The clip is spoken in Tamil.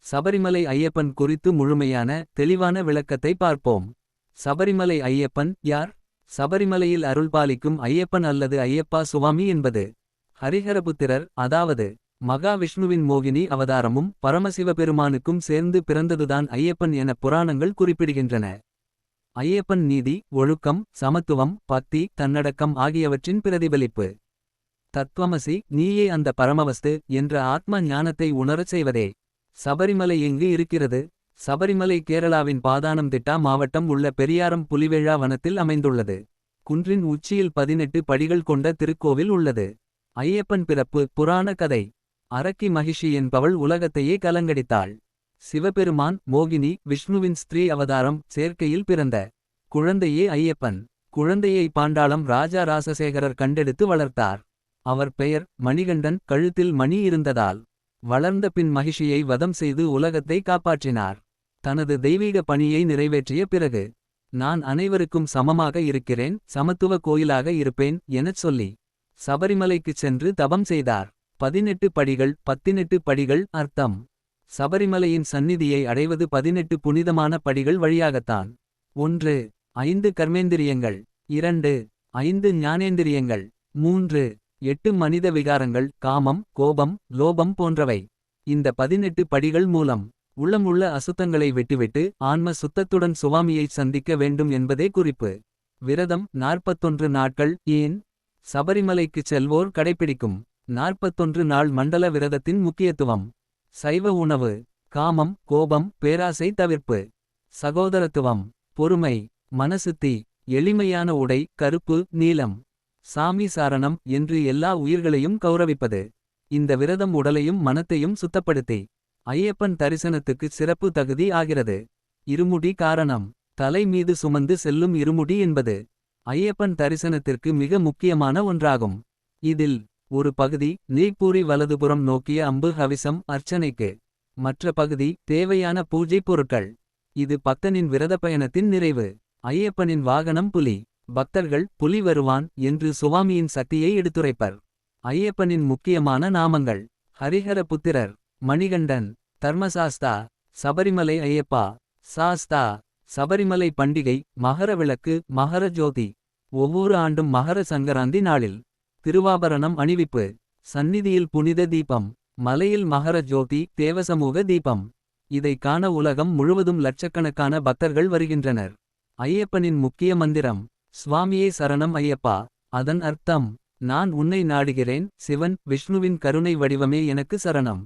சபரிமலை ஐயப்பன் குறித்து முழுமையான தெளிவான விளக்கத்தை பார்ப்போம். சபரிமலை ஐயப்பன் யார்? சபரிமலையில் அருள்பாலிக்கும் ஐயப்பன் அல்லது ஐயப்பா சுவாமி என்பது ஹரிஹரபுத்திரர், அதாவது மகாவிஷ்ணுவின் மோகினி அவதாரமும் பரமசிவபெருமானுக்கும் சேர்ந்து பிறந்ததுதான் ஐயப்பன் என புராணங்கள் குறிப்பிடுகின்றன. ஐயப்பன் நீதி, ஒழுக்கம், சமத்துவம், பக்தி, தன்னடக்கம் ஆகியவற்றின் பிரதிபலிப்பு. தத்வமசி, நீயே அந்த பரமவஸ்து என்ற ஆத்ம ஞானத்தை உணரச் செய்வதே. சபரிமலை எங்கு இருக்கிறது? சபரிமலை கேரளாவின் பாதானம்திட்டா மாவட்டம் உள்ள பெரியாரம் புலிவேழா வனத்தில் அமைந்துள்ளது. குன்றின் உச்சியில் 18 படிகள் கொண்ட திருக்கோவில் உள்ளது. ஐயப்பன் பிறப்பு புராண கதை. அரக்கி மகிஷி என்பவள் உலகத்தையே கலங்கடித்தாள். சிவபெருமான் மோகினி விஷ்ணுவின் ஸ்திரீ அவதாரம் சேர்க்கையில் பிறந்த குழந்தையே ஐயப்பன். குழந்தையை பாண்டாளம் ராஜா ராசசேகரர் கண்டெடுத்து வளர்த்தார். அவர் பெயர் மணிகண்டன். கழுத்தில் மணி இருந்ததால் வளர்ந்த பின் மகிஷியை வதம் செய்து உலகத்தை காப்பாற்றினார். தனது தெய்வீக பணியை நிறைவேற்றிய பிறகு, நான் அனைவருக்கும் சமமாக இருக்கிறேன், சமத்துவ கோயிலாக இருப்பேன் எனச் சொல்லி சபரிமலைக்குச் சென்று தபம் செய்தார். 18 படிகள். 18 படிகள் அர்த்தம். சபரிமலையின் சந்நிதியை அடைவது 18 புனிதமான படிகள் வழியாகத்தான். 1. 5 கர்மேந்திரியங்கள். 2. 5 ஞானேந்திரியங்கள். 3. 8 மனித விகாரங்கள், காமம், கோபம், லோபம் போன்றவை. இந்த 18 படிகள் மூலம் உள்ளமுள்ள அசுத்தங்களை விட்டுவிட்டு ஆன்ம சுத்தத்துடன் சுவாமியைச் சந்திக்க வேண்டும் என்பதே குறிப்பு. விரதம் 41 நாட்கள். ஏன்? சபரிமலைக்குச் செல்வோர் கடைப்பிடிக்கும் 41 நாள் மண்டல விரதத்தின் முக்கியத்துவம். சைவ உணவு, காமம், கோபம், பேராசை தவிர்ப்பு, சகோதரத்துவம், பொறுமை, மனசுத்தி, எளிமையான உடை, கருப்பு, நீலம், சாமி சாரணம் என்று எல்லா உயிர்களையும் கௌரவிப்பது. இந்த விரதம் உடலையும் மனத்தையும் சுத்தப்படுத்தி ஐயப்பன் தரிசனத்துக்கு சிறப்பு தகுதி ஆகிறது. இருமுடி காரணம். தலை மீது சுமந்து செல்லும் இருமுடி என்பது ஐயப்பன் தரிசனத்திற்கு மிக முக்கியமான ஒன்றாகும். இதில் ஒரு பகுதி நீர்ப்பூரி வலதுபுறம் நோக்கிய அம்பு ஹவிசம் அர்ச்சனைக்கு. மற்ற பகுதி தேவையான பூஜை பொருட்கள். இது பக்தனின் விரத பயணத்தின் நிறைவு. ஐயப்பனின் வாகனம் புலி. பக்தர்கள் புலி வருவான் என்று சுவாமியின் சக்தியை எடுத்துரைப்பர். ஐயப்பனின் முக்கியமான நாமங்கள்: ஹரிஹரபுத்திரர், மணிகண்டன், தர்மசாஸ்தா, சபரிமலை ஐயப்பா, சாஸ்தா. சபரிமலை பண்டிகை மகர விளக்கு, மகர ஜோதி. ஒவ்வொரு ஆண்டும் மகர சங்கராந்தி நாளில் திருவாபரணம் அணிவிப்பு. சந்நிதியில் புனித தீபம். மலையில் மகர ஜோதி, தேவசமூக தீபம். இதை காண உலகம் முழுவதும் லட்சக்கணக்கான பக்தர்கள் வருகின்றனர். ஐயப்பனின் முக்கிய மந்திரம்: சுவாமியே சரணம் ஐயப்பா. அதன் அர்த்தம்: நான் உன்னை நாடுகிறேன், சிவன் விஷ்ணுவின் கருணை வடிவமே எனக்கு சரணம்.